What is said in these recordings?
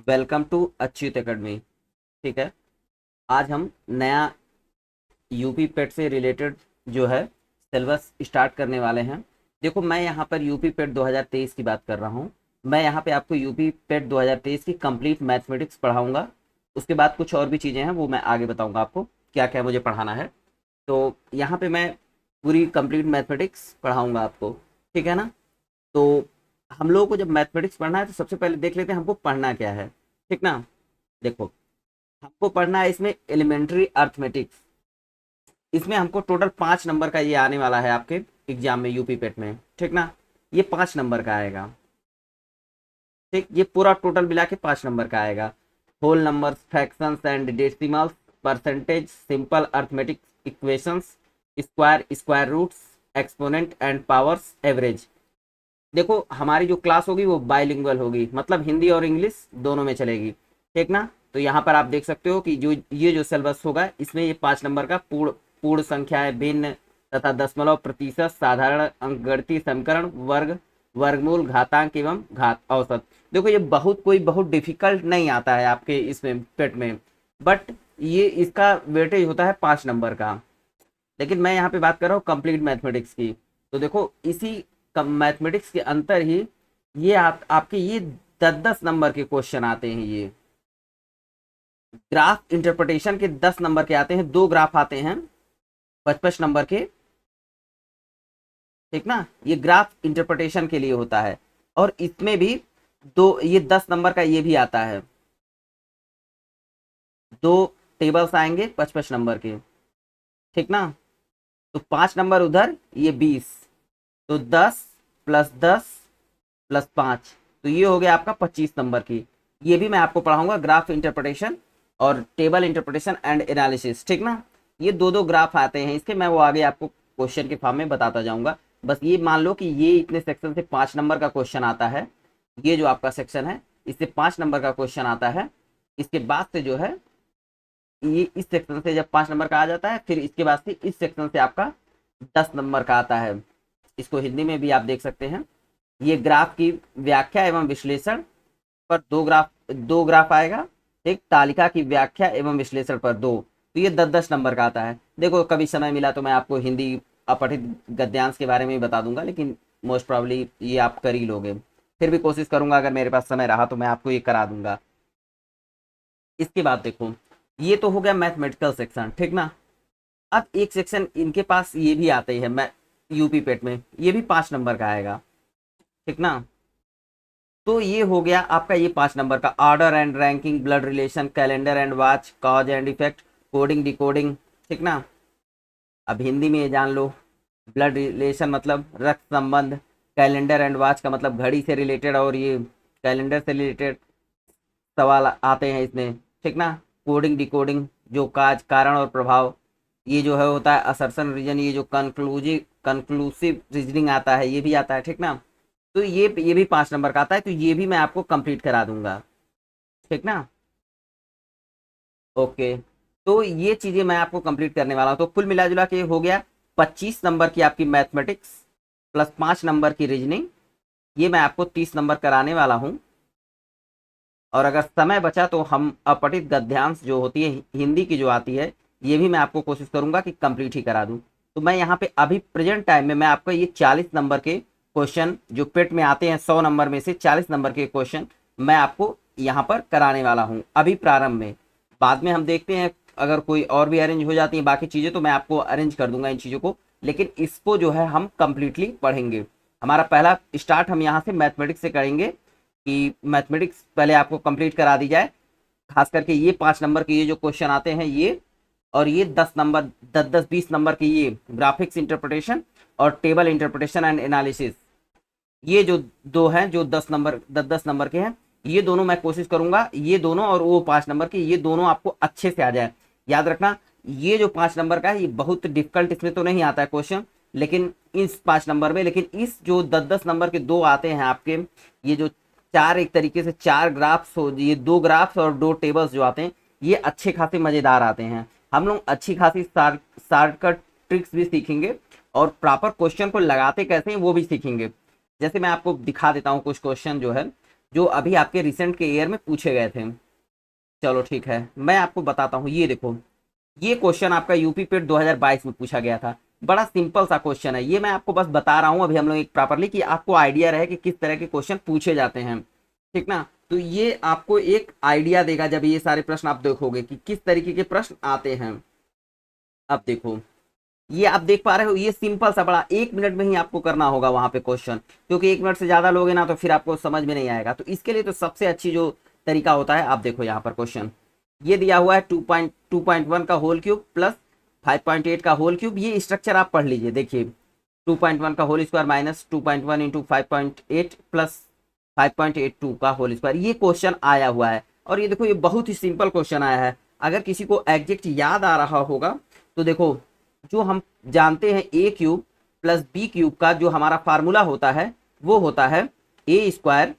Welcome to Achyut academy. ठीक है। आज हम नया यूपी पेट से रिलेटेड जो है सिलेबस स्टार्ट करने वाले हैं। देखो, मैं यहाँ पर यूपी पेट 2023 की बात कर रहा हूँ। मैं यहाँ पे आपको यूपी पेट 2023 की कंप्लीट मैथमेटिक्स पढ़ाऊँगा। उसके बाद कुछ और भी चीज़ें हैं, वो मैं आगे बताऊँगा आपको क्या क्या मुझे पढ़ाना है। तो यहाँ पे मैं पूरी कंप्लीट मैथमेटिक्स पढ़ाऊँगा आपको। ठीक है ना। तो हम लोगों को जब मैथमेटिक्स पढ़ना है तो सबसे पहले देख लेते हैं हमको पढ़ना क्या है। ठीक ना। देखो, हमको पढ़ना है इसमें एलिमेंट्री अर्थमेटिक्स। इसमें हमको टोटल 5 नंबर का ये आने वाला है आपके एग्जाम में, यूपी पेट में। ठीक ना। ये 5 नंबर का आएगा। ठीक, ये पूरा टोटल मिला के 5 नंबर का आएगा। Whole numbers, fractions and decimals, percentage, simple arithmetic equations, square, square roots, exponent and powers, average. देखो, हमारी जो क्लास होगी वो बाइलिंगुअल होगी, मतलब हिंदी और इंग्लिश दोनों में चलेगी। ठीक ना। तो यहाँ पर आप देख सकते हो कि जो ये जो सिलेबस होगा इसमें ये 5 नंबर का पूर्ण पूर्ण संख्याएं, भिन्न तथा दशमलव, प्रतिशत, साधारण अंकगणितीय समीकरण, वर्ग, वर्गमूल, घातांक एवं घात औसत। देखो, ये बहुत डिफिकल्ट नहीं आता है आपके इसमें पेट में, बट ये इसका वेटेज होता है 5 नंबर का। लेकिन मैं यहाँ पे बात कर रहा हूँ कंप्लीट मैथमेटिक्स की। तो देखो, इसी मैथमेटिक्स के अंतर ही ये आपके ये 10-10 नंबर के क्वेश्चन आते हैं। ये ग्राफ इंटरप्रिटेशन के 10 नंबर के आते हैं, 2 ग्राफ आते हैं 25 नंबर के। ठीक ना। ये ग्राफ इंटरप्रिटेशन के लिए होता है। और इसमें भी ये 10 नंबर का ये भी आता है, 2 टेबल्स आएंगे 25 नंबर के। ठीक ना। तो 5 नंबर उधर, ये 20, तो 10 + 10 + 5, तो ये हो गया आपका 25 नंबर की। ये भी मैं आपको पढ़ाऊंगा, ग्राफ इंटरप्रिटेशन और टेबल इंटरप्रिटेशन एंड एनालिसिस। ठीक ना। ये दो दो ग्राफ आते हैं इसके, मैं वो आगे आपको क्वेश्चन के फॉर्म में बताता जाऊंगा। बस ये मान लो कि ये इतने सेक्शन से 5 नंबर का क्वेश्चन आता है। ये जो आपका सेक्शन है इससे 5 नंबर का क्वेश्चन आता है। इसके बाद से जो है ये इस सेक्शन से जब 5 नंबर का आ जाता है, फिर इसके बाद से इस सेक्शन से आपका 10 नंबर का आता है। इसको हिंदी में भी आप देख सकते हैं। ये ग्राफ की व्याख्या एवं विश्लेषण पर दो ग्राफ आएगा। एक तालिका की व्याख्या एवं विश्लेषण पर 2। तो ये 10-10 नंबर का आता है। देखो, कभी समय मिला तो मैं आपको हिंदी अपठित गद्यांश के बारे में भी बता दूंगा, लेकिन मोस्ट प्रॉब्ली ये आप कर ही लोगे। फिर भी कोशिश करूंगा, अगर मेरे पास समय रहा तो मैं आपको ये करा दूंगा। इसके बाद देखो, ये तो हो गया मैथमेटिकल सेक्शन। ठीक ना। अब एक सेक्शन इनके पास ये भी आते हैं, मैं यूपी पेट में ये भी 5 नंबर का आएगा। ठीक ना। तो ये हो गया आपका ये 5 नंबर का order and ranking, blood relation, calendar and watch, cause and effect, coding decoding. ठीक ना। अब हिंदी में ये जान लो, ब्लड रिलेशन मतलब रक्त संबंध, कैलेंडर एंड वॉच का मतलब घड़ी से रिलेटेड, और ये कैलेंडर से रिलेटेड सवाल आते हैं इसमें। ठीक ना। कोडिंग डिकोडिंग, जो काज, कारण और प्रभाव, ये जो है होता है असर्शन रीजन, ये जो कंक्लूसिव रीजनिंग आता है ये भी आता है। ठीक ना। तो ये भी 5 नंबर का आता है, तो ये भी मैं आपको कंप्लीट करा दूंगा। ठीक ना। ओके। तो ये चीजें मैं आपको कंप्लीट करने वाला हूँ। तो कुल मिला जुला के हो गया 25 नंबर की आपकी मैथमेटिक्स प्लस 5 नंबर की रीजनिंग। ये मैं आपको 30 नंबर कराने वाला हूँ। और अगर समय बचा तो हम अपठित गद्यांश जो होती है हिंदी की जो आती है, ये भी मैं आपको कोशिश करूंगा कि कंप्लीट ही करा दूं। तो मैं यहाँ पे अभी प्रेजेंट टाइम में मैं आपको ये 40 नंबर के क्वेश्चन जो पेट में आते हैं, 100 नंबर में से 40 नंबर के क्वेश्चन मैं आपको यहाँ पर कराने वाला हूँ अभी प्रारंभ में। बाद में हम देखते हैं, अगर कोई और भी अरेंज हो जाती है बाकी चीज़ें तो मैं आपको अरेंज कर दूंगा इन चीज़ों को। लेकिन इसको जो है हम कंप्लीटली पढ़ेंगे। हमारा पहला स्टार्ट हम यहाँ से मैथमेटिक्स से करेंगे कि मैथमेटिक्स पहले आपको कंप्लीट करा दी जाए। खास करके ये 5 नंबर के ये जो क्वेश्चन आते हैं ये, और ये 10 नंबर, 10-10 20 नंबर की ये ग्राफिक्स इंटरप्रिटेशन और टेबल इंटरप्रिटेशन एंड एनालिसिस, ये जो दो हैं जो 10 नंबर 10-10 नंबर के हैं, ये दोनों मैं कोशिश करूंगा, ये दोनों और वो 5 नंबर के ये दोनों आपको अच्छे से आ जाए। याद रखना, ये जो 5 नंबर का है ये बहुत डिफिकल्ट इसमें तो नहीं आता है क्वेश्चन, लेकिन इस 5 नंबर में, लेकिन इस जो 10-10 नंबर के दो आते हैं आपके, ये जो चार, एक तरीके से 4 ग्राफ्स हो, ये 2 ग्राफ्स और 2 टेबल्स जो आते हैं, ये अच्छे खासे मजेदार आते हैं। हम लोग अच्छी खासी शॉर्टकट ट्रिक्स भी सीखेंगे और प्रॉपर क्वेश्चन को लगाते कैसे हैं वो भी सीखेंगे। जैसे मैं आपको दिखा देता हूँ कुछ क्वेश्चन जो है। जो अभी आपके रिसेंट के ईयर में पूछे गए थे। चलो ठीक है, मैं आपको बताता हूँ। ये देखो, ये क्वेश्चन आपका यूपी पेट 2022 में पूछा गया था। बड़ा सिंपल सा क्वेश्चन है, ये मैं आपको बस बता रहा हूँ अभी हम लोग एक प्रॉपरली, कि आपको आइडिया रहे कि किस तरह के क्वेश्चन पूछे जाते हैं, ठीक ना। तो ये आपको एक आइडिया देगा जब ये सारे प्रश्न आप देखोगे कि किस तरीके के प्रश्न आते हैं। अब देखो, ये आप देख पा रहे हो, ये सिंपल सा बड़ा 1 मिनट में ही आपको करना होगा वहां पे क्वेश्चन, क्योंकि 1 मिनट से ज्यादा लोगे ना तो फिर आपको समझ में नहीं आएगा। तो इसके लिए तो सबसे अच्छी जो तरीका होता है, आप देखो यहाँ पर क्वेश्चन ये दिया हुआ है 2.1 का होल क्यूब प्लस 5.8 का होल क्यूब। ये स्ट्रक्चर आप पढ़ लीजिए। देखिए 2.1 का whole square minus 2.1 into 5.8 plus 5.82 का होल स्क्वायर, ये क्वेश्चन आया हुआ है। और ये देखो, ये बहुत ही सिंपल क्वेश्चन आया है। अगर किसी को एग्जैक्ट याद आ रहा होगा तो देखो, जो हम जानते हैं ए क्यूब प्लस बी क्यूब का जो हमारा फार्मूला होता है वो होता है ए स्क्वायर,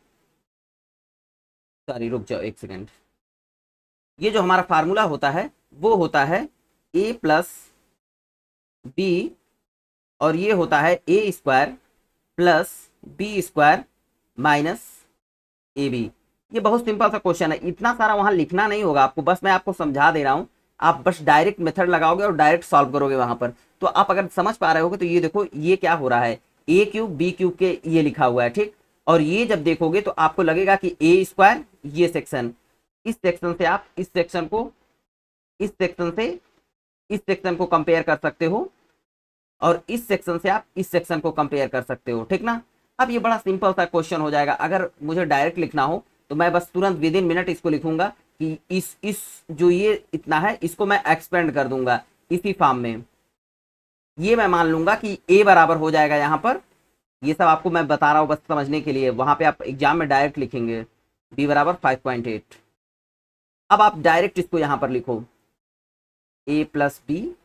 सॉरी रुक जाओ एक सेकेंड, ये जो हमारा फार्मूला होता है वो होता है ए प्लस बी, और ये होता है a square plus b square minus a b. ये बहुत सिंपल सा क्वेश्चन है, इतना सारा वहां लिखना नहीं होगा आपको, बस मैं आपको समझा दे रहा हूं। आप बस डायरेक्ट मेथड लगाओगे और डायरेक्ट सॉल्व करोगे वहां पर। तो आप अगर समझ पा रहे होगे तो ये देखो, ये क्या हो रहा है, ए क्यूब बी क्यूब के ये लिखा हुआ है, ठीक। और ये जब देखोगे तो आपको लगेगा कि ए स्क्वायर, ये सेक्शन, इस सेक्शन से आप इस सेक्शन को, इस सेक्शन से इस सेक्शन को कंपेयर कर सकते हो, और इस सेक्शन से आप इस सेक्शन को कंपेयर कर सकते हो, ठीक ना। अब ये बड़ा सिंपल सा क्वेश्चन हो जाएगा। अगर मुझे डायरेक्ट लिखना हो तो मैं बस तुरंत विद इन मिनट इसको लिखूंगा कि इस जो ये इतना है इसको मैं एक्सपेंड कर दूंगा इसी फॉर्म में। ये मैं मान लूंगा कि ए बराबर हो जाएगा यहाँ पर, ये सब आपको मैं बता रहा हूँ बस समझने के लिए, वहां पे आप एग्जाम में डायरेक्ट लिखेंगे बी बराबर 5.8। अब आप डायरेक्ट इसको यहाँ पर लिखो, a plus b,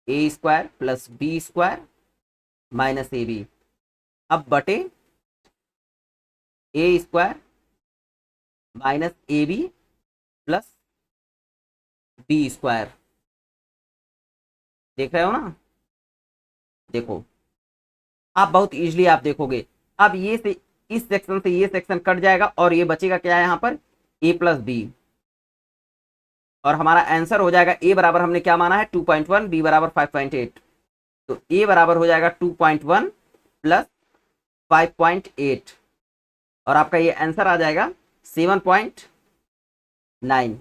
a square plus b square minus a b, अब बटे a square minus a b plus b square. देख रहे हो ना, देखो आप बहुत इजीली आप देखोगे। अब ये से इस सेक्शन से ये सेक्शन कट जाएगा और ये बचेगा क्या है यहाँ पर, ए प्लस बी, और हमारा आंसर हो जाएगा ए बराबर हमने क्या माना है 2.1, बी बराबर 5.8। तो ए बराबर हो जाएगा 2.1 प्लस 5.8, और आपका ये आंसर आ जाएगा 7.9।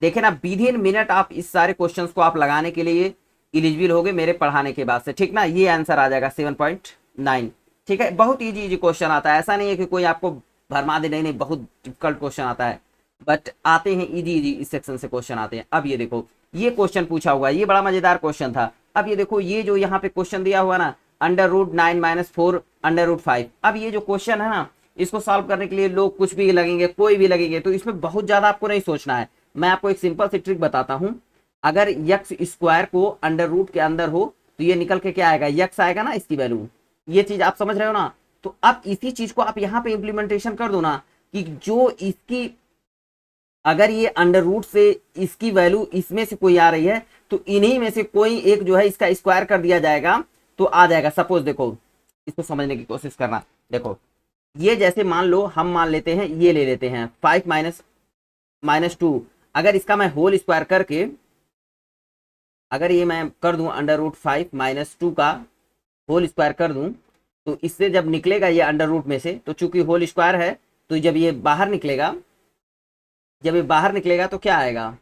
देखे ना, विद इन मिनट आप इस सारे क्वेश्चंस को आप लगाने के लिए एलिजिबल होगे मेरे पढ़ाने के बाद से, ठीक ना। ये आंसर आ जाएगा 7.9, ठीक है। बहुत इजी इजी क्वेश्चन आता है, ऐसा नहीं है कि कोई आपको भरमा दे, नहीं नहीं, बहुत डिफिकल्ट क्वेश्चन आता है, बट आते हैं इजी इजी, इस सेक्शन से क्वेश्चन आते हैं। अब ये देखो, ये क्वेश्चन पूछा हुआ है, ये बड़ा मजेदार क्वेश्चन था। अब ये देखो, ये जो यहाँ पे क्वेश्चन दिया हुआ ना, √9 - 4 √5। अब ये जो क्वेश्चन है ना, इसको सॉल्व करने के लिए लोग कुछ भी लगेंगे, कोई भी लगेंगे, तो इसमें बहुत ज्यादा आपको नहीं सोचना है। मैं आपको एक सिंपल सी ट्रिक बताता हूं। अगर यक्स स्क्वायर को अंडर रूट के अंदर हो तो ये निकल के क्या आएगा, यक्स आएगा ना, इसकी वैल्यू। ये चीज आप समझ रहे हो ना। तो अब इसी चीज को आप यहाँ पे इंप्लीमेंटेशन कर दो ना, कि जो इसकी, अगर ये अंडर रूट से इसकी वैल्यू इसमें से कोई आ रही है तो इन्हीं में से कोई एक जो है इसका स्क्वायर कर दिया जाएगा तो आ जाएगा। सपोज देखो, इसको समझने की कोशिश करना। देखो, ये जैसे मान लो, हम मान लेते हैं, ये ले लेते हैं 5 - -2। अगर इसका मैं होल स्क्वायर करके, अगर ये मैं कर दूं √5 - 2 का होल स्क्वायर कर दूं, तो इससे जब निकलेगा ये अंडर रूट में से, तो चूंकि होल स्क्वायर है तो जब ये बाहर निकलेगा, जब ये बाहर निकलेगा तो क्या आएगा,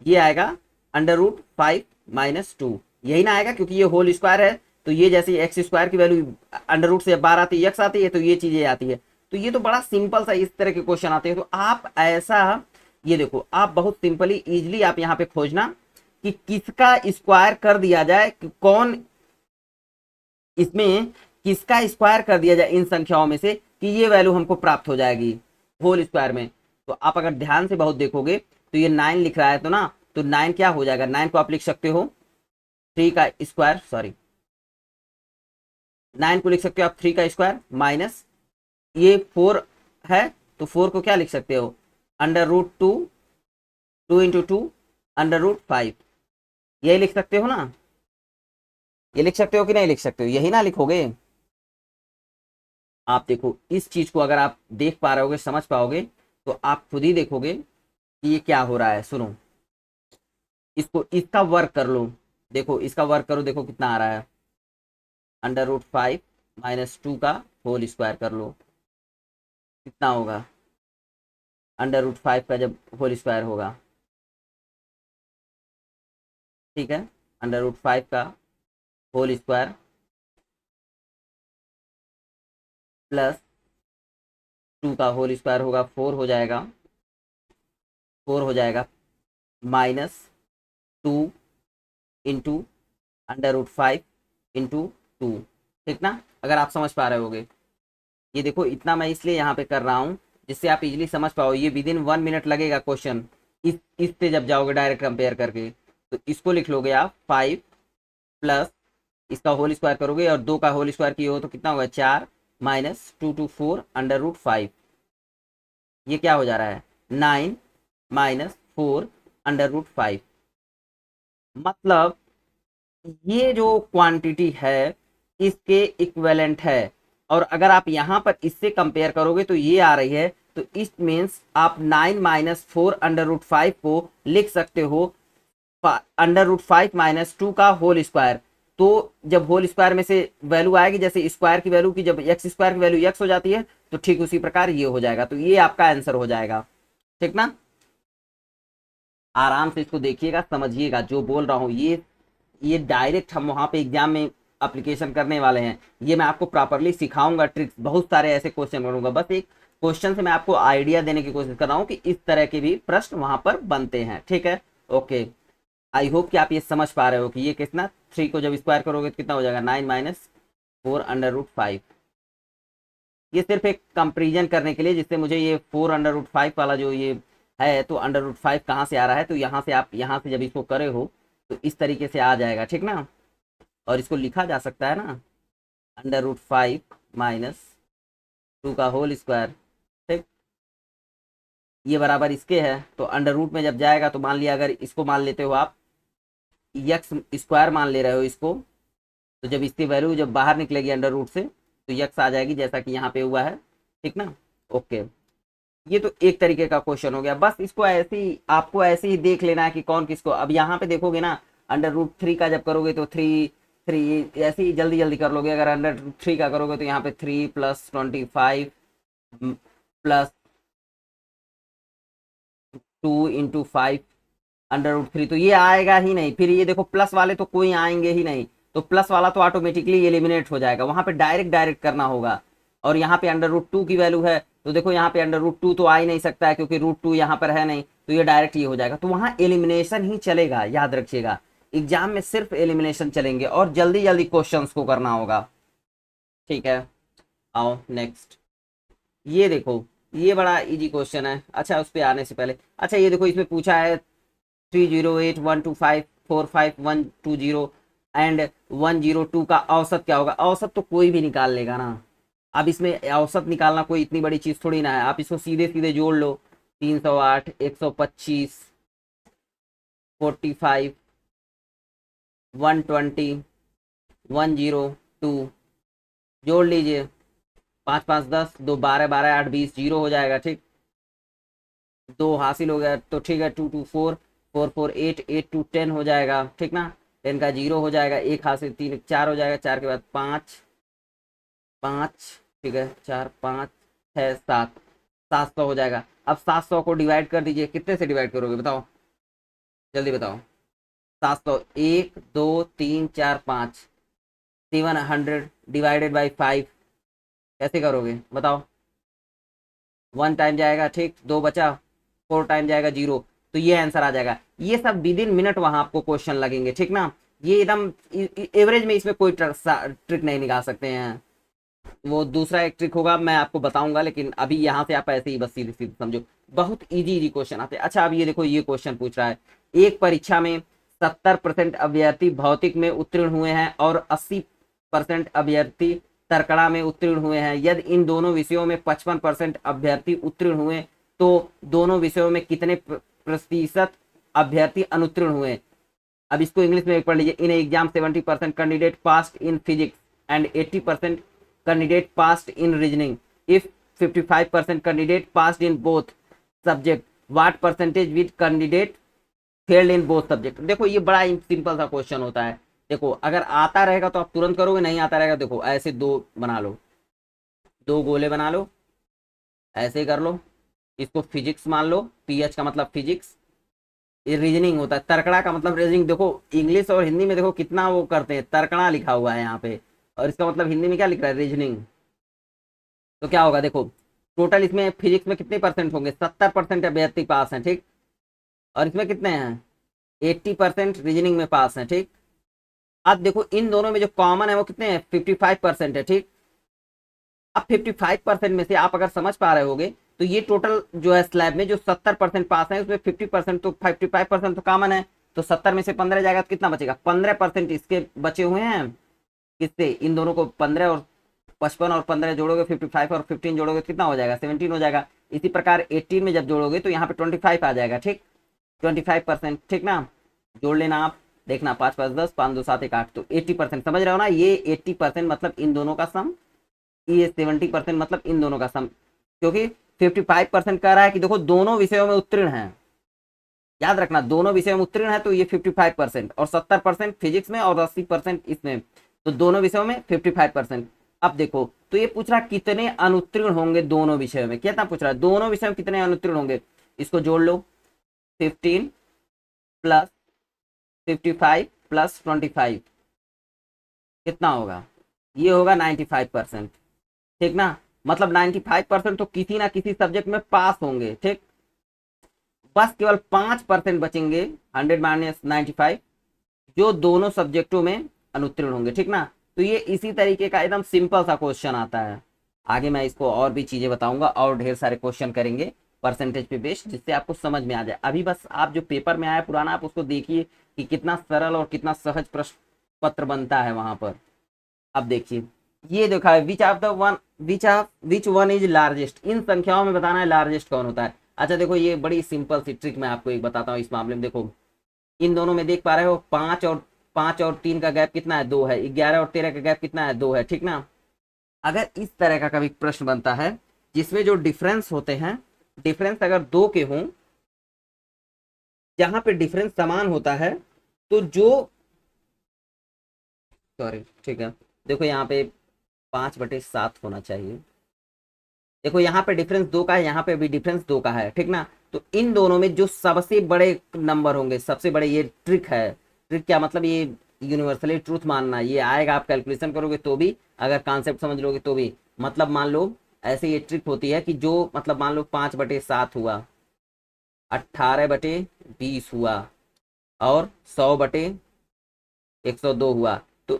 ये आएगा √5 - 2, यही ना आएगा, क्योंकि ये होल स्क्वायर है। तो ये जैसे एक्स स्क्वायर की वैल्यू अंडर रूट से बाहर आती है, यक्स आती है, तो ये चीजें आती है। तो ये तो बड़ा सिंपल सा इस तरह के क्वेश्चन आते हैं। तो आप ऐसा, ये देखो, आप बहुत सिंपली इजिली आप यहाँ पे खोजना कि किसका स्क्वायर कर दिया जाए, कि कौन इसमें किसका स्क्वायर कर दिया जाए इन संख्याओं में से, कि ये वैल्यू हमको प्राप्त हो जाएगी होल स्क्वायर में। तो आप अगर ध्यान से बहुत देखोगे तो ये 9 लिख रहा है, तो ना, तो 9 क्या हो जाएगा, 9 को आप लिख सकते हो 3 का स्क्वायर, सॉरी 9 को लिख सकते हो आप 3 का स्क्वायर माइनस ये 4 है, तो 4 को क्या लिख सकते हो, √2, 2 × 2 √5, यही लिख सकते हो ना। ये लिख सकते हो कि नहीं लिख सकते हो, यही ना लिखोगे। आप देखो इस चीज को अगर आप देख पा रहे होगे, समझ पाओगे, तो आप खुद ही देखोगे कि ये क्या हो रहा है। सुनो, इसको इसका वर्क कर लो, देखो इसका वर्क करो, देखो कितना आ रहा है, √5 - 2 का होल स्क्वायर कर लो, कितना होगा, √5 का जब होल स्क्वायर होगा, ठीक है, √5 का होल स्क्वायर प्लस 2 का होल स्क्वायर होगा, 4 हो जाएगा, 4 हो जाएगा, -2 इंटू √5 इंटू 2, ठीक ना, अगर आप समझ पा रहे होगे। ये देखो इतना मैं इसलिए यहाँ पे कर रहा हूँ जिससे आप इजीली समझ पाओ। ये विदिन 1 मिनट लगेगा क्वेश्चन, इससे जब जाओगे डायरेक्ट कंपेयर करके, तो इसको लिख लोगे आप 5 प्लस इसका होल स्क्वायर करोगे और 2 का होल स्क्वायर किए हो तो कितना होगा, 4 -2 to 4 √5, ये क्या हो जा रहा है, 9 -4 √5। मतलब ये जो क्वांटिटी है इसके इक्विवेलेंट है, और अगर आप यहाँ पर इससे कंपेयर करोगे तो ये आ रही है, तो इस मीन्स आप 9 - 4 √5 को लिख सकते हो √5 - 2 का होल स्क्वायर। तो जब होल स्क्वायर में से वैल्यू आएगी, जैसे स्क्वायर की वैल्यू की जब एक्स स्क्वायर की वैल्यू एक्स हो जाती है, तो ठीक उसी प्रकार ये हो जाएगा, तो ये आपका आंसर हो जाएगा, ठीक ना। आराम से इसको देखिएगा, समझिएगा जो बोल रहा हूँ, ये डायरेक्ट हम वहां पे एग्जाम में अप्लीकेशन करने वाले हैं। ये मैं आपको प्रॉपरली सिखाऊंगा, ट्रिक्स, बहुत सारे ऐसे क्वेश्चन करूंगा। बस एक क्वेश्चन से मैं आपको आइडिया देने की कोशिश कर रहा हूँ कि इस तरह के भी प्रश्न वहां पर बनते हैं, ठीक है। ओके, आई होप कि आप ये समझ पा रहे हो कि ये कितना, 3 को जब स्क्वायर करोगे तो कितना हो जाएगा, 9 - 4 √5। ये सिर्फ एक कंपेरिजन करने के लिए, जिससे मुझे ये 4 √5 वाला जो ये है, तो √5 कहाँ से आ रहा है, तो यहाँ से आप यहाँ से जब इसको करे हो तो इस तरीके से आ जाएगा, ठीक ना। और इसको लिखा जा सकता है ना, √5 - 2 का होल स्क्वायर, ठीक, ये बराबर इसके है। तो अंडर रूट में जब जाएगा तो मान लिया, अगर इसको मान लेते हो आप यक्स स्क्वायर मान ले रहे हो इसको, तो जब इसकी वैल्यू जब बाहर निकलेगी अंडर रूट से तो यक्स आ जाएगी, जैसा कि यहाँ पे हुआ है, ठीक ना। ओके, ये तो एक तरीके का क्वेश्चन हो गया। बस इसको ऐसे ही आपको ऐसे ही देख लेना है कि कौन किसको। अब यहाँ पे देखोगे ना, √3 का जब करोगे तो 3 ऐसे ही जल्दी जल्दी कर लोगे। अगर √3 का करोगे तो यहाँ पे 3 + 25 प्लस 2 इंटू 5 √3, तो ये आएगा ही नहीं। फिर ये देखो प्लस वाले तो कोई आएंगे ही नहीं, तो प्लस वाला तो ऑटोमेटिकली एलिमिनेट हो जाएगा, वहां पे डायरेक्ट डायरेक्ट करना होगा। और यहाँ पे √2 की वैल्यू है, तो देखो यहाँ पे √2 तो आ ही नहीं सकता है, क्योंकि √2 यहाँ पर है नहीं, तो ये डायरेक्ट ये हो जाएगा। तो वहां एलिमिनेशन ही चलेगा, याद रखिएगा, एग्जाम में सिर्फ एलिमिनेशन चलेंगे और जल्दी जल्दी क्वेश्चन को करना होगा, ठीक है। आओ नेक्स्ट, ये देखो, ये बड़ा इजी क्वेश्चन है। अच्छा, उस पर आने से पहले, अच्छा ये देखो, इसमें पूछा है 30812545120 एंड 102 का औसत क्या होगा। औसत तो कोई भी निकाल लेगा ना। अब इसमें औसत निकालना कोई इतनी बड़ी चीज थोड़ी ना है, आप इसको सीधे सीधे जोड़ लो, 308, 125, 45, 120, 102 जोड़ लीजिए, 5 5 10, 2 12, 12 8 20, जीरो हो जाएगा, ठीक, 2 हासिल हो गया, तो ठीक है, 2 2 4, 4 4 8, 8 2 10 हो जाएगा, ठीक ना। 10 का जीरो हो जाएगा, एक हासिल, 3 4 हो जाएगा, 4 के बाद 5 5, ठीक है, 4 5 6 7, 700 हो जाएगा। अब 700 को डिवाइड कर दीजिए, कितने से डिवाइड करोगे बताओ, जल्दी बताओ। 700, 1 2 3 4 5, 700 डिवाइडेड बाई 5, कैसे करोगे बताओ। 1 टाइम जाएगा, ठीक, 2 बचा, 4 टाइम जाएगा, जीरो, तो ये आंसर आ जाएगा। ये सब विद इन मिनट वहां आपको क्वेश्चन लगेंगे, ठीक ना। ये एकदम एवरेज में, इसमें कोई ट्रिक नहीं निकाल सकते हैं। वो दूसरा एक ट्रिक होगा, मैं आपको बताऊंगा, लेकिन अभी यहाँ से आप ऐसे ही बस सीधे सीधे समझो, बहुत इजी इजी क्वेश्चन आते हैं। अच्छा, अब ये देखो, ये क्वेश्चन पूछ रहा है, एक परीक्षा में 70% अभ्यर्थी भौतिक में उत्तीर्ण हुए हैं और 80% अभ्यर्थी तर्कड़ा में उत्तीर्ण हुए हैं। यदि इन दोनों विषयों में 55% अभ्यर्थी उत्तीर्ण हुए तो दोनों विषयों में कितने प्रतिशत अभ्यर्थी अनुत्तीर्ण हुए। अब इसको इंग्लिश में पढ़ लीजिए। In exam 70% candidate pass in physics and 80% candidate passed in reasoning, if 55% candidate passed in both subject, what percentage with candidate failed in both subject. देखो ये बड़ा सिंपल सा क्वेश्चन होता है। देखो अगर आता रहेगा तो आप तुरंत करोगे, नहीं आता रहेगा देखो ऐसे दो बना लो, दो गोले बना लो, ऐसे कर लो, इसको फिजिक्स मान लो, पीएच का मतलब फिजिक्स, ये रीजनिंग होता है, तर्कड़ा का मतलब रीजनिंग। देखो इंग्लिश और हिंदी में देखो कितना वो करते हैं, तर्कड़ा लिखा हुआ है यहाँ पे, और इसका मतलब हिंदी में क्या लिख रहा है, रीजनिंग। तो क्या होगा देखो, टोटल इसमें फिजिक्स में कितने परसेंट होंगे, 70% अभ्यर्थी पास हैं, ठीक। और इसमें कितने हैं, 80% रीजनिंग में पास हैं, ठीक। अब देखो इन दोनों में जो कॉमन है वो कितने हैं, 55% है, ठीक। अब 55% में से आप अगर समझ पा रहे होगे तो ये टोटल जो है स्लैब में जो 70% पास है उसमें 50% तो 55% तो कॉमन है, तो 70 में से 15 जाएगा तो कितना बचेगा, 15% इसके बचे हुए हैं। किससे, इन दोनों को 15 और 55 और 15 जोड़ोगे 55 और 15 जोड़ोगे कितना हो जाएगा, 17 हो जाएगा। इसी प्रकार 18 में जब जोड़ोगे तो यहाँ पे 25 आ जाएगा, ठीक, 25%, ठीक ना। जोड़ लेना आप, देखना 5 5 10, 5 2 7 1 8, तो 80%, समझ रहे हो ना। ये 80% मतलब इन दोनों का सम, ये 70% मतलब इन दोनों का सम, क्योंकि 55% कह रहा है कि देखो दोनों विषयों में उत्तीर्ण है, याद रखना दोनों विषयों में उत्तीर्ण है, तो ये 55% और 70% फिजिक्स में और 80% इसमें, तो दोनों विषयों में 55%। अब देखो तो ये पूछ रहा कितने अनुत्तीर्ण होंगे दोनों विषयों में, कितना पूछ रहा है, दोनों विषयों में कितने अनुत्तीर्ण होंगे। इसको जोड़ लो, 15 प्लस 55 प्लस 25 कितना होगा, ये होगा 95%, ठीक ना। मतलब 95% तो किसी ना किसी सब्जेक्ट में पास होंगे, ठीक। बस केवल 5% बचेंगे, 100 माइनस 95, जो दोनों सब्जेक्टों में अनुत्तीर्ण होंगे, ठीक ना। तो ये इसी तरीके का एकदम सिंपल सा क्वेश्चन आता है। आगे मैं इसको और भी चीजें बताऊंगा और ढेर सारे क्वेश्चन करेंगे परसेंटेज पे बेस्ड, जिससे आपको समझ में आ जाए। अभी बस आप जो पेपर में आया पुराना, आप उसको देखिए कि कितना सरल और कितना सहज प्रश्न पत्र बनता है वहां पर। अब देखिए ये देखा है, विच वन इज लार्जेस्ट, इन संख्याओं में बताना है लार्जेस्ट कौन होता है। अच्छा देखो ये बड़ी सिंपल सी ट्रिक मैं आपको एक बताता हूँ इस मामले में। देखो इन दोनों में देख पा रहे हो, 5 और 3 का गैप कितना है, 2 है। 11 और 13 का गैप कितना है, 2 है, ठीक ना। अगर इस तरह का कभी प्रश्न बनता है जिसमें जो डिफरेंस होते हैं, डिफरेंस अगर 2 के हों, जहां पे डिफरेंस समान होता है, तो जो, सॉरी ठीक है, देखो यहाँ पे 5/7 होना चाहिए। देखो यहाँ पे डिफरेंस 2 का है, यहाँ पे भी डिफरेंस 2 का है, ठीक ना। तो इन दोनों में जो सबसे बड़े नंबर होंगे, सबसे बड़े, ये ट्रिक है। ट्रिक क्या मतलब, ये यूनिवर्सली ट्रूथ मानना, ये आएगा आप कैलकुलेशन करोगे तो भी, अगर कॉन्सेप्ट समझ लोगे तो भी। मतलब मान लो ऐसे ये ट्रिक होती है कि जो मतलब मान लो 5/7 हुआ, 18/20 हुआ, और 100/102 हुआ, तो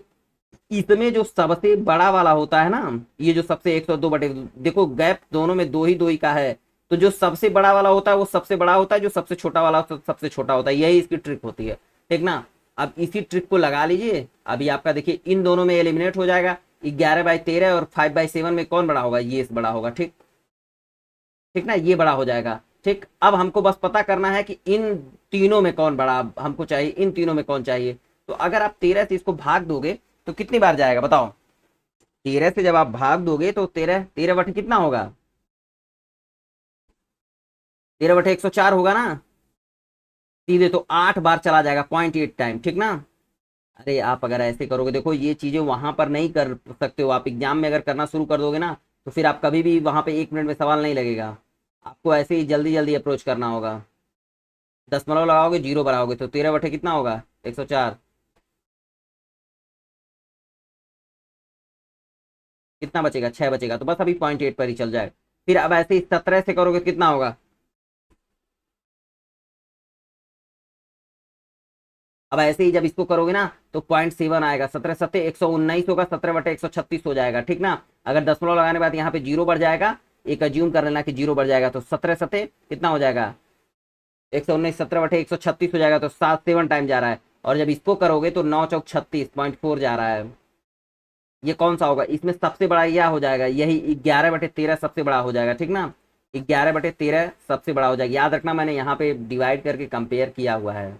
इसमें जो सबसे बड़ा वाला होता है ना, ये जो सबसे 102/, देखो गैप दोनों में दो ही का है, तो जो सबसे बड़ा वाला होता है वो सबसे बड़ा होता है, जो सबसे छोटा वाला होता है सबसे छोटा होता है। यही इसकी ट्रिक होती है, ठीक ना। अब इसी ट्रिक को लगा लीजिए, अभी आपका देखिए इन दोनों में एलिमिनेट हो जाएगा। 11/13 और 5/7 में कौन बड़ा होगा, ये बड़ा होगा, ठीक, ठीक ना, ये बड़ा हो जाएगा, ठीक। अब हमको बस पता करना है कि इन तीनों में कौन बड़ा हमको चाहिए, इन तीनों में कौन चाहिए। तो अगर आप 13 से इसको भाग दोगे तो कितनी बार जाएगा बताओ, 13 से जब आप भाग दोगे तो 13 कितना होगा, 13/104 होगा ना, सीधे तो 8 बार चला जाएगा, 0.8 टाइम, ठीक ना। अरे आप अगर ऐसे करोगे, देखो ये चीजें वहां पर नहीं कर सकते हो आप, एग्जाम में अगर करना शुरू कर दोगे ना तो फिर आप कभी भी वहां पे 1 मिनट में सवाल नहीं लगेगा, आपको ऐसे ही जल्दी जल्दी अप्रोच करना होगा। दशमलव लगाओगे, जीरो बनाओगे, तो 13 कितना होगा, 104, कितना बचेगा, 6 बचेगा, तो बस अभी 0.8 पर ही चल जाए। फिर अब ऐसे ही 17 से करोगे तो कितना होगा, अब ऐसे ही जब इसको करोगे ना तो 0.7 आएगा, 17 7 119 होगा, 17/136 हो जाएगा, ठीक ना। अगर दशमलव लगाने के बाद यहाँ पे जीरो बढ़ जाएगा, एक अज्यूम कर लेना कि जीरो बढ़ जाएगा, तो 17 7 कितना हो जाएगा, 119, 17/136 हो जाएगा, तो 7 टाइम जा रहा है। और जब इसको करोगे तो 9×4 36.4 जा रहा है। ये कौन सा होगा, इसमें सबसे बड़ा यह हो जाएगा, यही 11/13 सबसे बड़ा हो जाएगा, ठीक ना। 11/13 सबसे बड़ा हो जाएगा, याद रखना मैंने यहाँ पे डिवाइड करके कंपेयर किया हुआ है।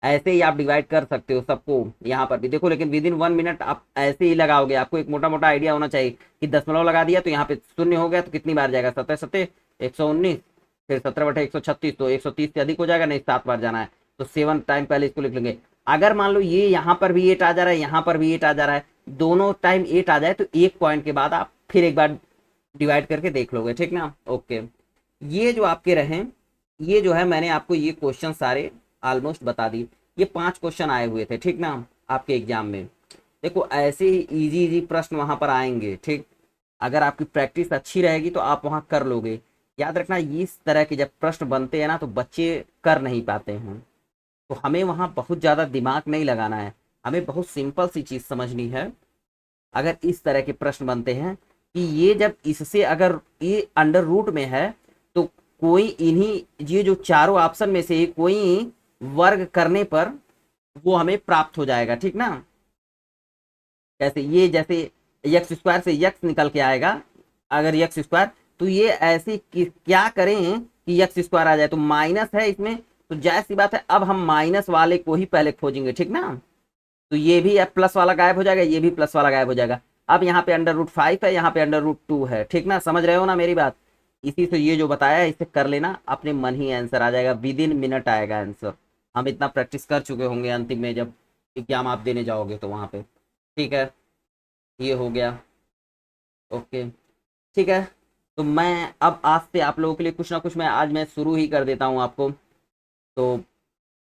ऐसे ही आप डिवाइड कर सकते हो सबको यहाँ पर भी देखो, लेकिन विद इन 1 मिनट आप ऐसे ही लगाओगे। आपको एक मोटा मोटा आइडिया होना चाहिए कि दशमलव लगा दिया तो यहाँ पे शून्य हो गया तो कितनी बार जाएगा, 17 सत्ते 119, फिर 17/136 तो 130 से अधिक हो जाएगा, नहीं 7 बार जाना है तो 7 टाइम पहले इसको लिख लेंगे। अगर मान लो ये यहाँ पर भी 8 आ जा रहा है, यहाँ पर भी 8 आ जा रहा है, दोनों टाइम 8 आ जाए तो एक पॉइंट के बाद आप फिर एक बार डिवाइड करके देख लोगे, ठीक ना। ओके, ये जो आपके रहे, ये जो है मैंने आपको ये क्वेश्चन सारे ऑलमोस्ट बता दी। ये 5 क्वेश्चन आए हुए थे, ठीक ना, आपके एग्जाम में। देखो ऐसे ही इजी इजी प्रश्न वहां पर आएंगे, ठीक। अगर आपकी प्रैक्टिस अच्छी रहेगी तो आप वहां कर लोगे। याद रखना, इस तरह के जब प्रश्न बनते हैं ना तो बच्चे कर नहीं पाते हैं, तो हमें वहां बहुत ज्यादा दिमाग नहीं लगाना है, हमें बहुत सिंपल सी चीज समझनी है। अगर इस तरह के प्रश्न बनते हैं कि ये जब इससे अगर ये अंडर रूट में है तो कोई इन्हीं ये जो चारों ऑप्शन में से कोई वर्ग करने पर वो हमें प्राप्त हो जाएगा, ठीक ना। कैसे, ये जैसे यक्स स्क्वायर से यक्स निकल के आएगा, अगर यक्स स्क्वायर तो ये ऐसे क्या करें कि यक्स स्क्वायर आ जाए, तो माइनस है इसमें तो जाहिर सी बात है अब हम माइनस वाले को ही पहले खोजेंगे, ठीक ना। तो ये भी अब प्लस वाला गायब हो जाएगा, ये भी प्लस वाला गायब हो जाएगा। अब यहाँ पे अंडर रूट 5 है, यहाँ पे अंडर रूट 2 है, ठीक ना, समझ रहे हो ना मेरी बात। इसी से ये जो बताया है इसे कर लेना, अपने मन ही आंसर आ जाएगा, विद इन मिनट आएगा आंसर। हम इतना प्रैक्टिस कर चुके होंगे, अंतिम में जब एग्जाम आप देने जाओगे तो वहां पे, ठीक है। ये हो गया, ओके, ठीक है। तो मैं अब आज से आप लोगों के लिए कुछ ना कुछ मैं शुरू ही कर देता हूँ आपको। तो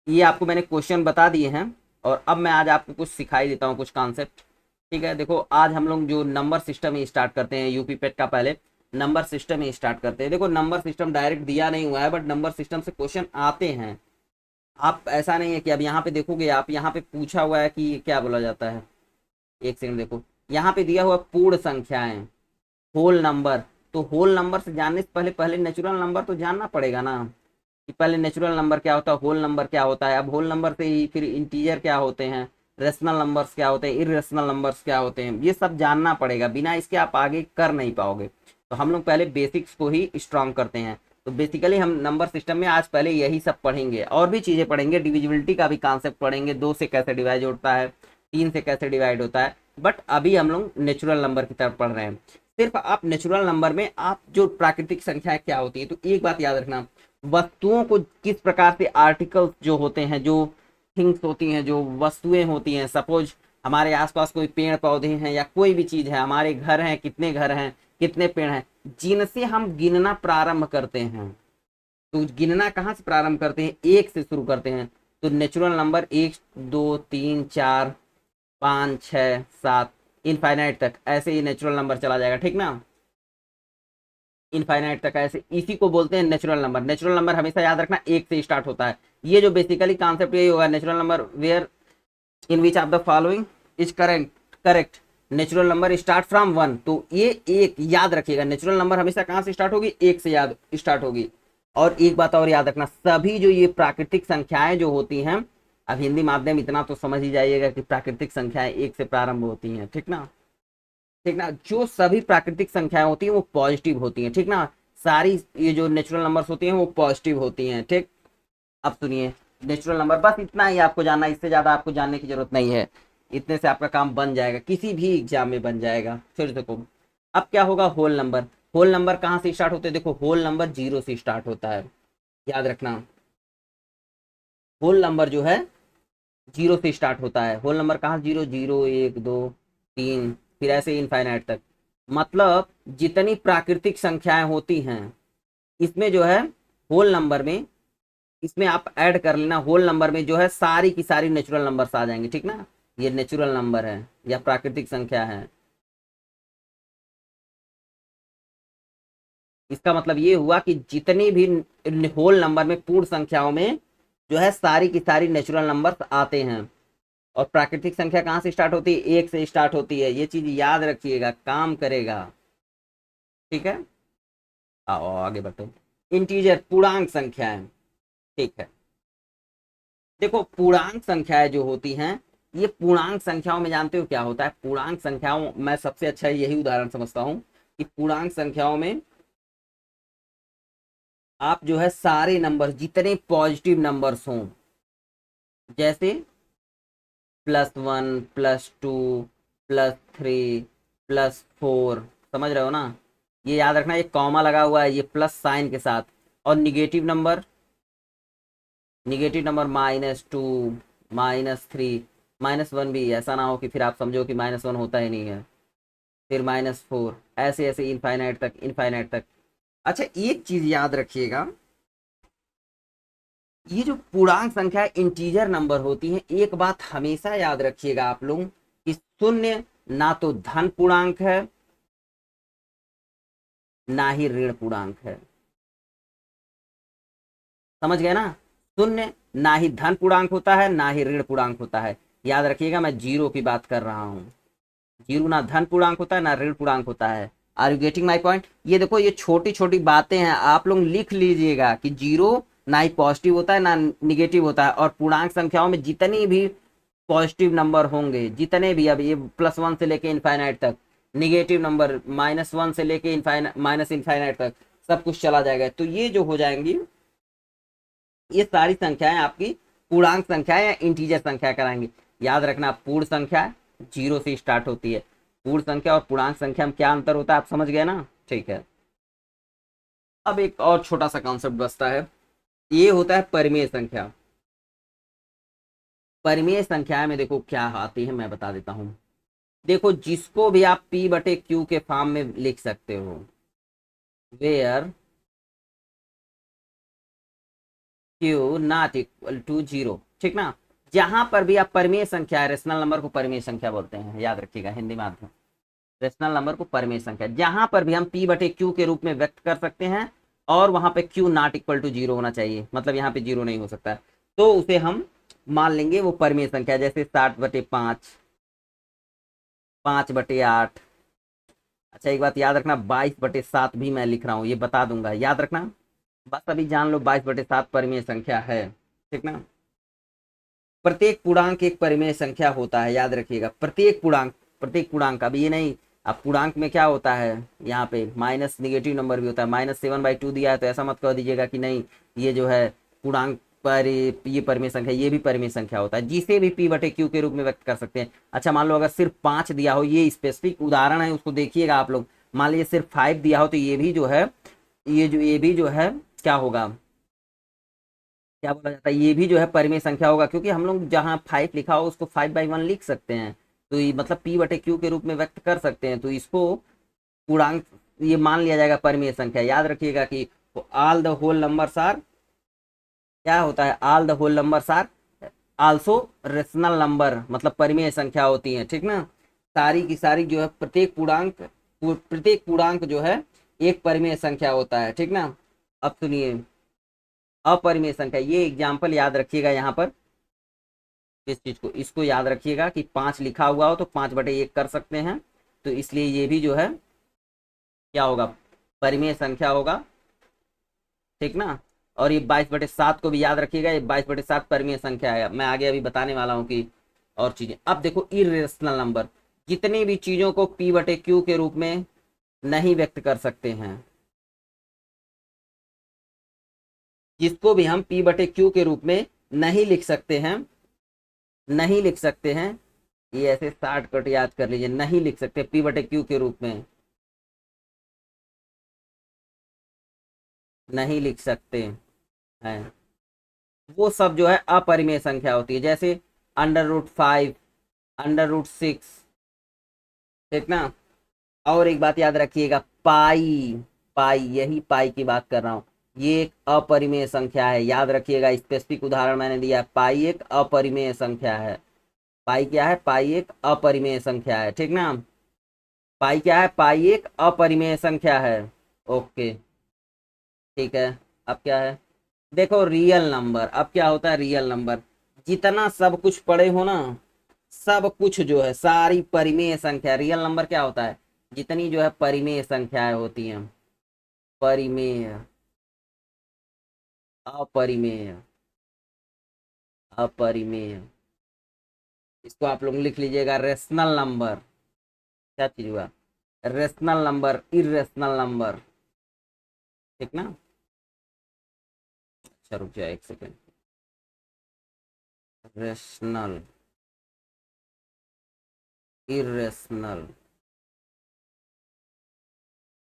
ये आपको मैंने क्वेश्चन बता दिए हैं और अब मैं आज आपको कुछ सिखाई देता हूँ, कुछ कॉन्सेप्ट, ठीक है। देखो आज हम लोग जो नंबर सिस्टम ही स्टार्ट करते हैं, यूपी पेट का पहले नंबर सिस्टम ही स्टार्ट करते हैं। देखो नंबर सिस्टम डायरेक्ट दिया नहीं हुआ है, बट नंबर सिस्टम से क्वेश्चन आते हैं। आप ऐसा नहीं है कि अब यहाँ पे देखोगे, आप यहाँ पे पूछा हुआ है कि क्या बोला जाता है, एक सेकंड देखो, यहाँ पे दिया हुआ पूर्ण संख्याएं, होल नंबर। तो होल नंबर से जानने से पहले पहले नेचुरल नंबर तो जानना पड़ेगा ना, कि पहले नेचुरल नंबर क्या होता है, होल नंबर क्या होता है। अब होल नंबर से ही फिर इंटीजर क्या होते हैं, रेशनल नंबर्स क्या होते हैं, इरेशनल नंबर्स क्या होते हैं, ये सब जानना पड़ेगा, बिना इसके आप आगे कर नहीं पाओगे। तो हम लोग पहले बेसिक्स को ही स्ट्रॉन्ग करते हैं। तो बेसिकली हम नंबर सिस्टम में आज पहले यही सब पढ़ेंगे, और भी चीज़ें पढ़ेंगे, डिविजिबिलिटी का भी कॉन्सेप्ट पढ़ेंगे, 2 से कैसे डिवाइड होता है, 3 से कैसे डिवाइड होता है। बट अभी हम लोग नेचुरल नंबर की तरफ पढ़ रहे हैं। सिर्फ आप नेचुरल नंबर में आप जो प्राकृतिक संख्याएं क्या होती है, तो एक बात याद रखना, वस्तुओं को किस प्रकार से आर्टिकल्स जो होते हैं, जो थिंग्स होती हैं, जो वस्तुएं होती हैं, सपोज हमारे आसपास कोई पेड़ पौधे हैं या कोई भी चीज है, हमारे घर हैं, कितने घर हैं, कितने पेड़ हैं, जिनसे हम गिनना प्रारंभ करते हैं। तो गिनना कहाँ से प्रारंभ करते हैं, एक से शुरू करते हैं। तो नेचुरल नंबर 1 2 3 4 5 6 7 इनफाइनाइट तक, ऐसे ही नेचुरल नंबर चला जाएगा, ठीक ना, इनफाइनाइट तक ऐसे, इसी को बोलते हैं नेचुरल नंबर। नेचुरल नंबर हमेशा याद रखना 1 से स्टार्ट होता है। ये जो बेसिकली कॉन्सेप्ट यही होगा, natural number where in which of the following is correct, correct natural number start from 1। तो ये एक याद रखिएगा, नेचुरल नंबर हमेशा कहाँ से स्टार्ट होगी, 1 से याद स्टार्ट होगी। और एक बात और याद रखना, सभी जो ये प्राकृतिक संख्याएं जो होती हैं, अब हिंदी माध्यम इतना तो समझ ही जाइएगा कि प्राकृतिक संख्याएं 1 से प्रारंभ होती हैं, ठीक ना, ठीक ना। जो सभी प्राकृतिक संख्याएं होती हैं वो पॉजिटिव होती हैं, ठीक ना। सारी ये जो नेचुरल नंबर्स होती हैं वो पॉजिटिव होती हैं, ठीक। अब सुनिए, नेचुरल नंबर बस इतना ही आपको जानना, इससे ज्यादा आपको जानने की जरूरत नहीं है। इतने से आपका काम बन जाएगा, किसी भी एग्जाम में बन जाएगा। फिर देखो अब क्या होगा, होल नंबर। होल नंबर कहाँ से स्टार्ट होते हैं, देखो होल नंबर 0 से स्टार्ट होता है, याद रखना। होल नंबर जो है 0 से स्टार्ट होता है। होल नंबर कहाँ, 0 0 1 2 3 फिर ऐसे इनफाइनाइट तक। मतलब जितनी प्राकृतिक संख्याएं होती हैं इसमें जो है होल नंबर में, इसमें आप ऐड कर लेना, होल नंबर में जो है सारी की सारी नेचुरल नंबर्स आ जाएंगे, ठीक ना। ये नेचुरल नंबर है या प्राकृतिक संख्या है। इसका मतलब ये हुआ कि जितनी भी होल नंबर में, पूर्ण संख्याओं में जो है सारी की सारी नेचुरल नंबर्स आते हैं। और प्राकृतिक संख्या कहाँ से स्टार्ट होती है, 1 से स्टार्ट होती है। ये चीज याद रखिएगा, काम करेगा, ठीक है। आओ आगे बढ़ते हैं। इंटीजर पूर्णांक संख्याएं, ठीक है। देखो पूर्णांक संख्याएं जो होती हैं, ये पूर्णांक संख्याओं में जानते हो क्या होता है, पूर्णांक संख्याओं मैं सबसे अच्छा यही उदाहरण समझता हूं कि पूर्णांक संख्याओं में आप जो है सारे नंबर जितने पॉजिटिव नंबर्स हों जैसे +1 +2 +3 +4, समझ रहे हो ना। ये याद रखना, ये कॉमा लगा हुआ है ये प्लस साइन के साथ। और निगेटिव नंबर -2 -3 -1 भी, ऐसा ना हो कि फिर आप समझो कि -1 होता ही नहीं है। फिर -4, ऐसे ऐसे इनफाइनाइट तक, इनफाइनाइट तक। अच्छा, एक चीज याद रखिएगा, ये जो पूर्णांक संख्या इंटीजर नंबर होती है, एक बात हमेशा याद रखिएगा आप लोग कि शून्य ना तो धन पूर्णांक है ना ही ऋण पूर्णांक है। समझ गए ना। शून्य ना ही धन पूर्णांक होता है ना ही ऋण पूर्णांक होता है। याद रखिएगा, मैं जीरो की बात कर रहा हूं। जीरो ना धन पूर्णांक होता है ना ऋण पूर्णांक होता है। Are you getting my point. ये देखो, ये छोटी छोटी बातें हैं, आप लोग लिख लीजिएगा कि जीरो ना ही पॉजिटिव होता है ना निगेटिव होता है। और पूर्णांक संख्याओं में जितनी भी पॉजिटिव नंबर होंगे, जितने भी, अब ये +1 से लेके इनफाइनाइट तक, निगेटिव नंबर -1 से लेके माइनस इनफाइनाइट तक, सब कुछ चला जाएगा। तो ये जो हो जाएंगी, ये सारी संख्याएं आपकी पूर्णांक संख्या या इंटीजर संख्या कराएंगे। याद रखना, पूर्ण संख्या जीरो से स्टार्ट होती है। पूर्ण संख्या और पूर्णांक संख्या में क्या अंतर होता है, आप समझ गए ना। ठीक है। अब एक और छोटा सा कॉन्सेप्ट बचता है, ये होता है परिमेय संख्या। परिमेय संख्या में देखो क्या आती है, मैं बता देता हूं। देखो, जिसको भी आप P/Q के फॉर्म में लिख सकते हो, where Q not equal to 0, ठीक ना। जहां पर भी आप परिमेय संख्या, रेशनल नंबर को परिमेय संख्या बोलते हैं, याद रखिएगा हिंदी माध्यम। रेशनल नंबर को परिमेय संख्या, जहां पर भी हम P/Q के रूप में व्यक्त कर सकते हैं और वहां पे Q नॉट इक्वल टू 0 होना चाहिए, मतलब यहाँ पे 0 नहीं हो सकता है, तो उसे हम मान लेंगे वो परिमेय संख्या। जैसे 60/5, 5/8। अच्छा, एक बात याद रखना, 22/7 भी मैं लिख रहा हूँ, ये बता दूंगा, याद रखना। बस अभी जान लो 22/7 परिमेय संख्या है, ठीक ना। प्रत्येक पूर्णांक एक परिमेय संख्या होता है, याद रखिएगा। प्रत्येक पूर्णांक, अब ये नहीं, अब पूर्णांक में क्या होता है, यहाँ पे माइनस निगेटिव नंबर भी होता है। -7/2 दिया है तो ऐसा मत कह दीजिएगा कि नहीं, ये जो है पूर्णांक पर ये परिमेय संख्या, ये भी परिमेय संख्या होता है, जिसे भी P/Q के रूप में व्यक्त कर सकते हैं। अच्छा, मान लो अगर सिर्फ 5 दिया हो, ये स्पेसिफिक उदाहरण है, उसको देखिएगा आप लोग। मान लीजिए सिर्फ 5 दिया हो, तो ये भी जो है क्या होगा, क्या बोला जाता है, ये भी जो है परिमेय संख्या होगा, क्योंकि हम लोग जहाँ 5 लिखा हो उसको 5/1 लिख सकते हैं। तो ये मतलब P/Q के रूप में व्यक्त कर सकते हैं, तो इसको पूर्णांक ये मान लिया जाएगा परिमेय संख्या। याद रखिएगा कि all the whole numbers are, क्या होता है, all the whole numbers are also rational number, मतलब परिमेय संख्या होती है, ठीक ना। सारी की सारी जो है, प्रत्येक पूर्णांक जो है एक परिमेय संख्या होता है, ठीक ना। अब सुनिए, अपरिमेय संख्या, ये एग्जाम्पल याद रखिएगा यहाँ पर। इस चीज को, इसको याद रखिएगा कि 5 लिखा हुआ हो तो 5/1 कर सकते हैं, तो इसलिए ये भी जो है क्या होगा, परिमेय संख्या होगा, ठीक ना। और ये 22/7 को भी याद रखिएगा, ये 22/7 परिमेय संख्या है। मैं आगे अभी बताने वाला हूँ कि और चीजें। अब देखो, इरेशनल नंबर, जितनी भी चीजों को P/Q के रूप में नहीं व्यक्त कर सकते हैं, जिसको भी हम P/Q के रूप में नहीं लिख सकते हैं, नहीं लिख सकते हैं, ये ऐसे शॉर्टकट याद कर लीजिए, नहीं लिख सकते P/Q के रूप में, नहीं लिख सकते हैं, वो सब जो है अपरिमेय संख्या होती है। जैसे √5, √6, ठीक ना। और एक बात याद रखिएगा, पाई, पाई, यही पाई की बात कर रहा हूं, ये एक अपरिमेय संख्या है, याद रखिएगा। स्पेसिफिक उदाहरण मैंने दिया है, पाई एक अपरिमेय संख्या है। पाई क्या है, पाई एक अपरिमेय संख्या है, ठीक ना। पाई क्या है, पाई एक अपरिमेय संख्या है। ओके, ठीक है। अब क्या है, देखो रियल नंबर, अब क्या होता है रियल नंबर, जितना सब कुछ पढ़े हो ना, सब कुछ जो है सारी परिमेय संख्या, रियल नंबर क्या होता है, जितनी जो है परिमेय संख्याएं होती हैं, परिमेय, अपरिमेय, अपरिमेय, इसको आप लोग लिख लीजिएगा रेशनल नंबर। क्या चीज हुआ, रेशनल नंबर, इरेशनल नंबर, ठीक ना। अच्छा, रुक जाए 1 सेकेंड। रेशनल, इरेशनल,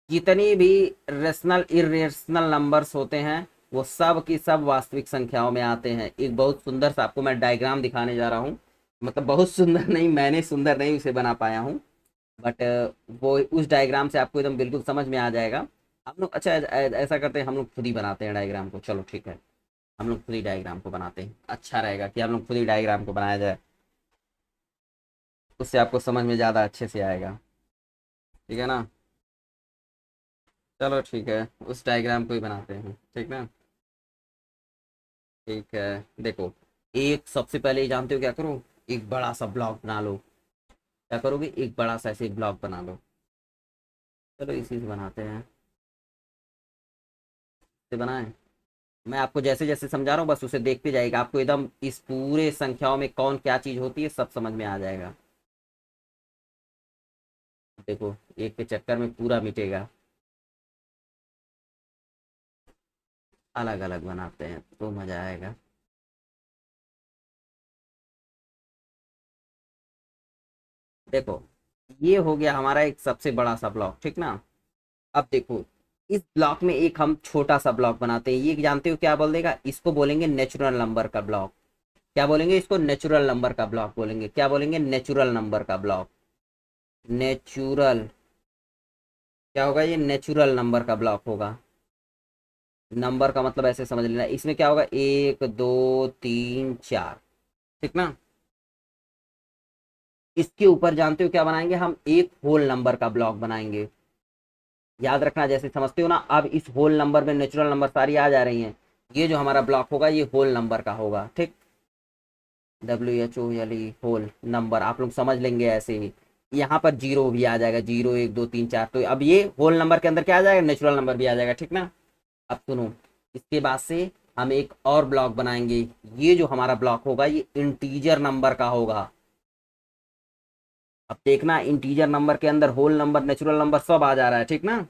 जितनी भी रेशनल इरेशनल नंबर्स होते हैं वो सब की सब वास्तविक संख्याओं में आते हैं। एक बहुत सुंदर सा आपको मैं डायग्राम दिखाने जा रहा हूँ, मतलब बहुत सुंदर नहीं, मैंने सुंदर नहीं उसे बना पाया हूँ, बट वो उस डायग्राम से आपको एकदम बिल्कुल समझ में आ जाएगा। हम लोग अच्छा ऐसा करते हैं, हम लोग खुद ही बनाते हैं डायग्राम को, चलो ठीक है, हम लोग खुद ही डायग्राम को बनाते हैं, अच्छा रहेगा कि हम लोग खुद ही डायग्राम को बनाया जाए, उससे आपको समझ में ज़्यादा अच्छे से आएगा, ठीक है ना। चलो ठीक है, उस डायग्राम को ही बनाते हैं, ठीक ना। ठीक है, देखो, एक सबसे पहले ही जानते हो क्या करो, एक बड़ा सा ब्लॉक बना लो। क्या करोगे, एक बड़ा सा ऐसे ब्लॉक बना लो। चलो इसी से बनाते हैं, इसे बनाएं। मैं आपको जैसे जैसे समझा रहा हूँ बस उसे देखते जाएगा, आपको एकदम इस पूरे संख्याओं में कौन क्या चीज होती है सब समझ में आ जाएगा। देखो, एक के चक्कर में पूरा मिटेगा। अलग अलग बनाते हैं तो मजा आएगा। देखो, ये हो गया हमारा एक सबसे बड़ा सा ब्लॉक, ठीक ना। अब देखो, इस ब्लॉक में एक हम छोटा सा ब्लॉक बनाते हैं, ये जानते हो क्या बोल देगा, इसको बोलेंगे नेचुरल नंबर का ब्लॉक। क्या बोलेंगे इसको, नेचुरल नंबर का ब्लॉक बोलेंगे। क्या बोलेंगे, नेचुरल नंबर का ब्लॉक। नेचुरल, क्या होगा, ये नेचुरल नंबर का ब्लॉक होगा। नंबर का मतलब ऐसे समझ लेना, इसमें क्या होगा, 1 2 3 4, ठीक ना। इसके ऊपर जानते हो क्या बनाएंगे, हम एक होल नंबर का ब्लॉक बनाएंगे। याद रखना, जैसे समझते हो ना, अब इस होल नंबर में नेचुरल नंबर सारी आ जा रही हैं, ये जो हमारा ब्लॉक होगा ये होल नंबर का होगा, ठीक। WHOLE, होल नंबर, आप लोग समझ लेंगे ऐसे ही। यहाँ पर जीरो भी आ जाएगा, 0 1 2 3 4, तो अब ये होल नंबर के अंदर क्या आ जाएगा, नेचुरल नंबर भी आ जाएगा, ठीक ना। अब सुनो, इसके बाद से हम एक और ब्लॉक बनाएंगे। ये जो हमारा ब्लॉक होगा ये इंटीजर नंबर का होगा। अब देखना, इंटीजर नंबर के अंदर होल नंबर नेचुरल नंबर सब आ जा रहा है, ठीक ना।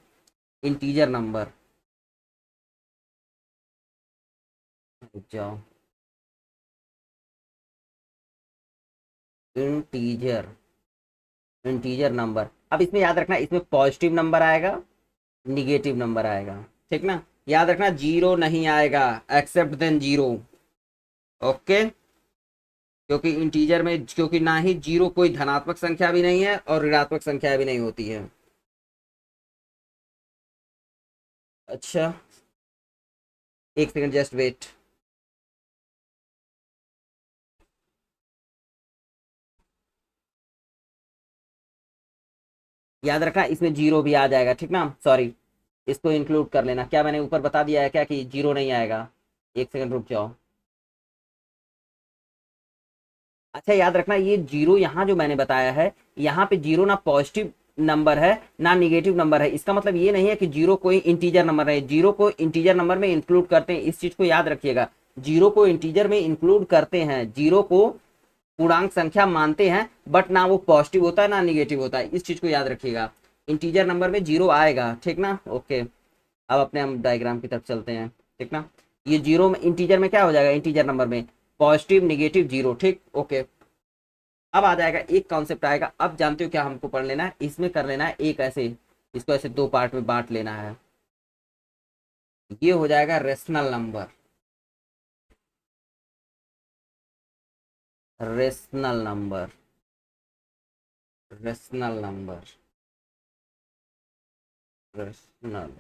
इंटीजर नंबर, रुक जाओ, इंटीजर, इंटीजर नंबर। अब इसमें याद रखना, इसमें पॉजिटिव नंबर आएगा, निगेटिव नंबर आएगा, ठीक ना। याद रखना, जीरो नहीं आएगा, एक्सेप्ट देन जीरो, ओके। क्योंकि इंटीजर में, क्योंकि ना ही जीरो कोई धनात्मक संख्या भी नहीं है और ऋणात्मक संख्या भी नहीं होती है। अच्छा, एक सेकंड, जस्ट वेट। याद रखना, इसमें जीरो भी आ जाएगा, ठीक ना, सॉरी, इसको इंक्लूड कर लेना। क्या मैंने ऊपर बता दिया है क्या कि जीरो नहीं आएगा, एक सेकंड रुक जाओ। अच्छा, याद रखना, ये जीरो यहाँ जो मैंने बताया है, यहाँ पे जीरो ना पॉजिटिव नंबर है ना निगेटिव नंबर है। इसका मतलब ये नहीं है कि जीरो कोई इंटीजर नंबर है, जीरो को इंटीजर नंबर में इंक्लूड करते हैं, इस चीज को याद रखिएगा। जीरो को इंटीजर में इंक्लूड करते हैं, जीरो को पूर्णांक संख्या मानते हैं, बट ना वो पॉजिटिव होता है ना निगेटिव होता है, इस चीज को याद रखिएगा। इंटीजर नंबर में जीरो आएगा, ठीक ना, ओके। अब अपने हम डायग्राम की तरफ चलते हैं, ठीक ना। ये जीरो में, इंटीजर में क्या हो जाएगा, इंटीजर नंबर में पॉजिटिव निगेटिव जीरो, ठीक, ओके। अब आ जाएगा एक कॉन्सेप्ट आएगा, अब जानते हो क्या हमको पढ़ लेना है, इसमें कर लेना है एक ऐसे, इसको ऐसे दो पार्ट में बांट लेना है। ये हो जाएगा rational number, rational number, rational number, rational,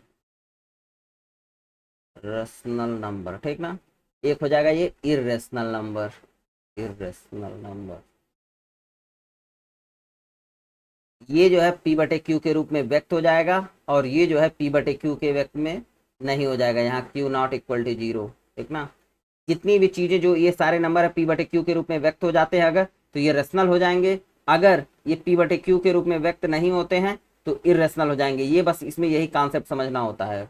rational number, ठीक ना। एक हो जाएगा ये इरेशनल नंबर, इरेशनल नंबर। ये जो है पी बटे क्यू के रूप में व्यक्त हो जाएगा, और ये जो है पी बटे क्यू के व्यक्त में नहीं हो जाएगा, यहाँ Q not equal to zero, ठीक ना। जितनी भी चीजें जो ये सारे नंबर है पी बटे क्यू के रूप में व्यक्त हो जाते हैं अगर, तो ये रेशनल हो जाएंगे। अगर ये पी बटे क्यू के रूप में व्यक्त नहीं होते हैं तो इरेशनल हो जाएंगे। ये बस इसमें यही कॉन्सेप्ट समझना होता है।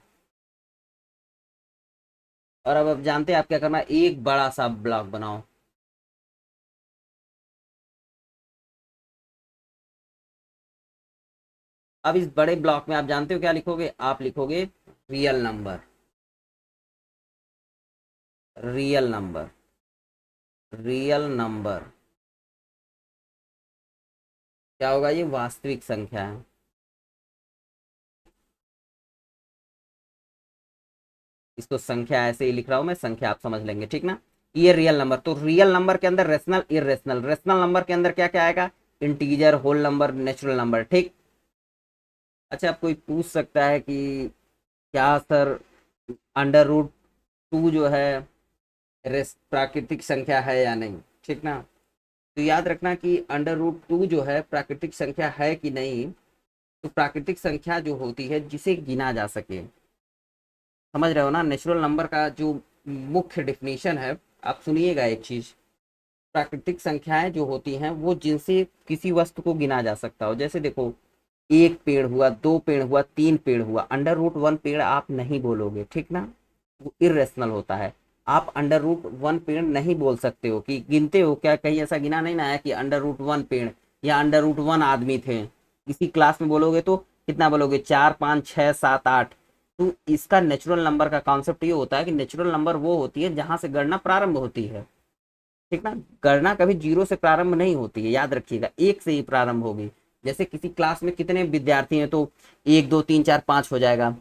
और अब जानते हैं आप क्या करना है, एक बड़ा सा ब्लॉक बनाओ। अब इस बड़े ब्लॉक में आप जानते हो क्या लिखोगे, आप लिखोगे real number, real number, real number क्या होगा, ये वास्तविक संख्या है। इसको संख्या ऐसे ही लिख रहा हूं मैं, संख्या आप समझ लेंगे, ठीक ना। ये रियल नंबर, तो रियल नंबर के अंदर रेशनल, इरेशनल, रेशनल नंबर के अंदर क्या क्या आएगा, integer, whole number, natural number, ठीक। अच्छा, अब कोई पूछ सकता है कि क्या सर अंडर रूट टू जो है प्राकृतिक संख्या है या नहीं, ठीक ना। तो याद रखना कि अंडर रूट टू जो है प्राकृतिक संख्या है कि नहीं। तो प्राकृतिक संख्या जो होती है जिसे गिना जा सके, समझ रहे हो ना। नेचुरल नंबर का जो मुख्य डिफिनीशन है, आप सुनिएगा एक चीज। प्राकृतिक संख्याएं जो होती हैं वो जिनसे किसी वस्तु को गिना जा सकता हो, जैसे देखो एक पेड़ हुआ, दो पेड़ हुआ, तीन पेड़ हुआ, अंडर रूट वन पेड़ आप नहीं बोलोगे, ठीक ना। वो इरेशनल होता है। आप अंडर रूट वन पेड़ नहीं बोल सकते हो कि गिनते हो क्या, कहीं ऐसा गिना नहीं ना है कि अंडर रूट वन पेड़ या अंडर रूट वन आदमी थे। इसी क्लास में बोलोगे तो कितना बोलोगे, चार, पाँच, छः, सात, आठ। तो इसका नेचुरल नंबर का कॉन्सेप्ट ये होता है कि नेचुरल नंबर वो होती है जहां से गणना प्रारंभ होती है, ठीक ना। गणना कभी जीरो से प्रारंभ नहीं होती है, याद रखिएगा, एक से ही प्रारंभ होगी। जैसे किसी क्लास में कितने विद्यार्थी हैं तो एक, दो, तीन, चार, पांच हो जाएगा,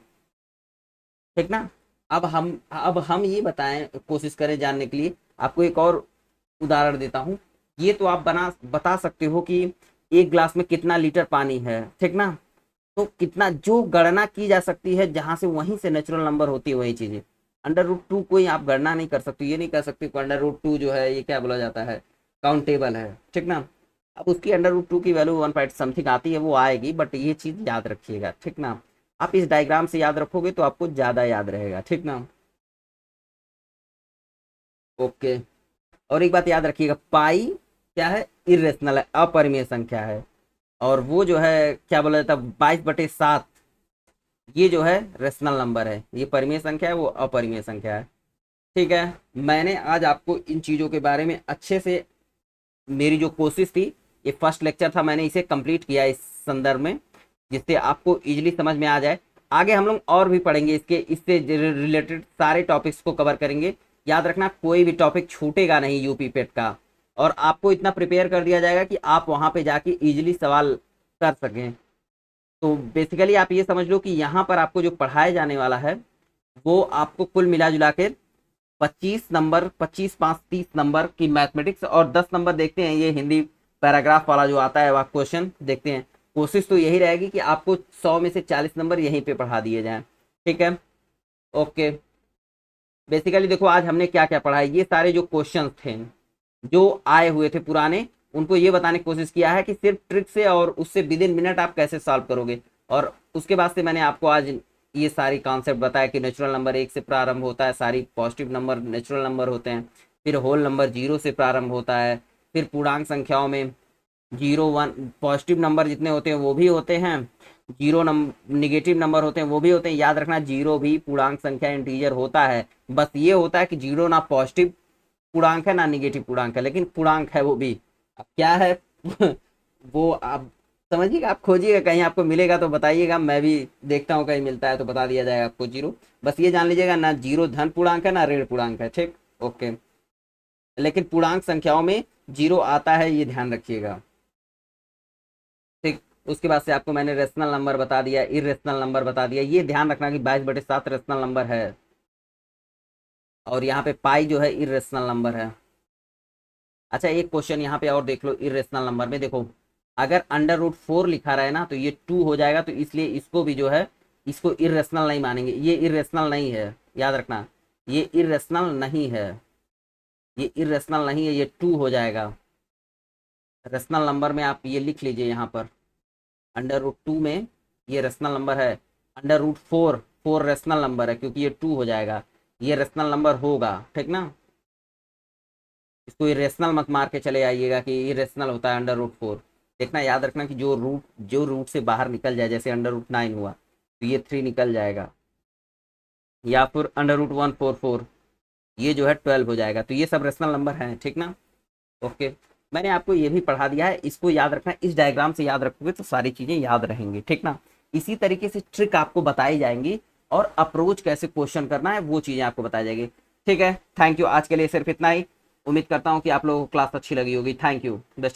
ठीक ना। अब हम ये बताएं, कोशिश करें जानने के लिए। आपको एक और उदाहरण देता हूँ। ये तो आप बता सकते हो कि एक गिलास में कितना लीटर पानी है, ठीक ना। तो कितना जो गणना की जा सकती है जहां से, वहीं से नेचुरल नंबर होती है वही चीजें। अंडर रूट टू कोई आप गणना नहीं कर सकते, ये नहीं कर सकते अंडर रूट टू जो है ये क्या बोला जाता है, काउंटेबल है, ठीक ना। अब उसकी अंडर रूट टू की वैल्यू वन पॉइंट समथिंग आती है, वो आएगी, बट ये चीज याद रखिएगा, ठीक ना। आप इस डायग्राम से याद रखोगे तो आपको ज्यादा याद रहेगा, ठीक ना। ओके। और एक बात याद रखिएगा, पाई क्या है, इरेशनल है, अपरिमेय संख्या है। और वो जो है क्या बोला जाता है, 22/7, ये जो है रेशनल नंबर है। ये परिमेय संख्या है, वो अपरिमेय संख्या है, ठीक है। मैंने आज आपको इन चीज़ों के बारे में अच्छे से, मेरी जो कोशिश थी, ये फर्स्ट लेक्चर था, मैंने इसे कंप्लीट किया इस संदर्भ में, जिससे आपको इजीली समझ में आ जाए। आगे हम लोग और भी पढ़ेंगे, इससे रिलेटेड सारे टॉपिक्स को कवर करेंगे। याद रखना कोई भी टॉपिक छूटेगा नहीं यूपी पेट का। और आपको इतना प्रिपेयर कर दिया जाएगा कि आप वहां पे जाके इजीली सवाल कर सकें। तो बेसिकली आप ये समझ लो कि यहाँ पर आपको जो पढ़ाया जाने वाला है वो आपको कुल मिला जुला के 25 नंबर, 25, 5, 30 नंबर की मैथमेटिक्स, और 10 नंबर देखते हैं ये हिंदी पैराग्राफ वाला जो आता है वह क्वेश्चन देखते हैं। कोशिश तो यही रहेगी कि आपको 100 में से 40 नंबर यहीं पे पढ़ा दिए जाएं, ठीक है। ओके। बेसिकली देखो आज हमने क्या क्या पढ़ा है, ये सारे जो क्वेश्चन थे जो आए हुए थे पुराने, उनको ये बताने की कोशिश किया है कि सिर्फ ट्रिक से और उससे विद इन मिनट आप कैसे सॉल्व करोगे। और उसके बाद से मैंने आपको आज ये सारी कॉन्सेप्ट बताया कि नेचुरल नंबर एक से प्रारंभ होता है, सारी पॉजिटिव नंबर नेचुरल नंबर होते हैं। फिर होल नंबर जीरो से प्रारंभ होता है। फिर पूर्णांक संख्याओं में जीरो, वन, पॉजिटिव नंबर जितने होते हैं वो भी होते हैं, जीरो नंबर निगेटिव नंबर होते हैं वो भी होते हैं। याद रखना जीरो भी पूर्णांक संख्या इंटीजर होता है, बस ये होता है कि जीरो ना पॉजिटिव पूर्णांक है ना निगेटिव पूर्णांक है, लेकिन पूर्णांक है वो भी। अब क्या है वो आप समझिएगा, आप खोजिएगा, कहीं आपको मिलेगा तो बताइएगा, मैं भी देखता हूँ कहीं मिलता है तो बता दिया जाएगा आपको। जीरो, बस ये जान लीजिएगा ना जीरो धन पूर्णांक है ना ऋण पूर्णांक है, ठीक। ओके। लेकिन पूर्णांक संख्याओं में जीरो आता है, ये ध्यान रखिएगा, ठीक। उसके बाद से आपको मैंने रेशनल नंबर बता दिया, इरेशनल नंबर बता दिया। ये ध्यान रखना कि 22/7 रेशनल नंबर है, और यहाँ पे पाई जो है इरेशनल नंबर है। अच्छा, एक क्वेश्चन यहाँ पे और देख लो, इरेशनल नंबर में देखो, अगर अंडर रूट फोर लिखा रहे ना तो ये टू हो जाएगा, तो इसलिए इसको भी जो है, इसको इरेशनल नहीं मानेंगे, ये इरेशनल नहीं है, याद रखना, ये इरेशनल नहीं है, ये इरेशनल नहीं है, ये टू हो जाएगा। रेशनल नंबर में आप ये लिख लीजिए यहाँ पर, अंडर रूट टू में ये रेशनल नंबर है। Under root four, four rational number है क्योंकि ये टू हो जाएगा, ये रेशनल नंबर होगा, ठीक ना। इसको इरेशनल मत मार के चले आइएगा कि इरेशनल होता है अंडर रूट फोर। देखना, याद रखना कि जो रूट से बाहर निकल जाए, जैसे अंडर रूट 9 हुआ तो ये 3 निकल जाएगा, या फिर अंडर रूट 144, ये जो है 12 हो जाएगा। तो ये सब रेशनल नंबर हैं, ठीक ना। ओके। मैंने आपको ये भी पढ़ा दिया है, इसको याद रखना, इस डायग्राम से याद रखोगे तो सारी चीजें याद रहेंगी, ठीक ना। इसी तरीके से ट्रिक आपको बताई जाएंगी, और अप्रोच कैसे क्वेश्चन करना है वो चीजें आपको बताई जाएगी, ठीक है। थैंक यू, आज के लिए सिर्फ इतना ही। उम्मीद करता हूँ कि आप लोगों को क्लास अच्छी लगी होगी। Thank you. बेस्ट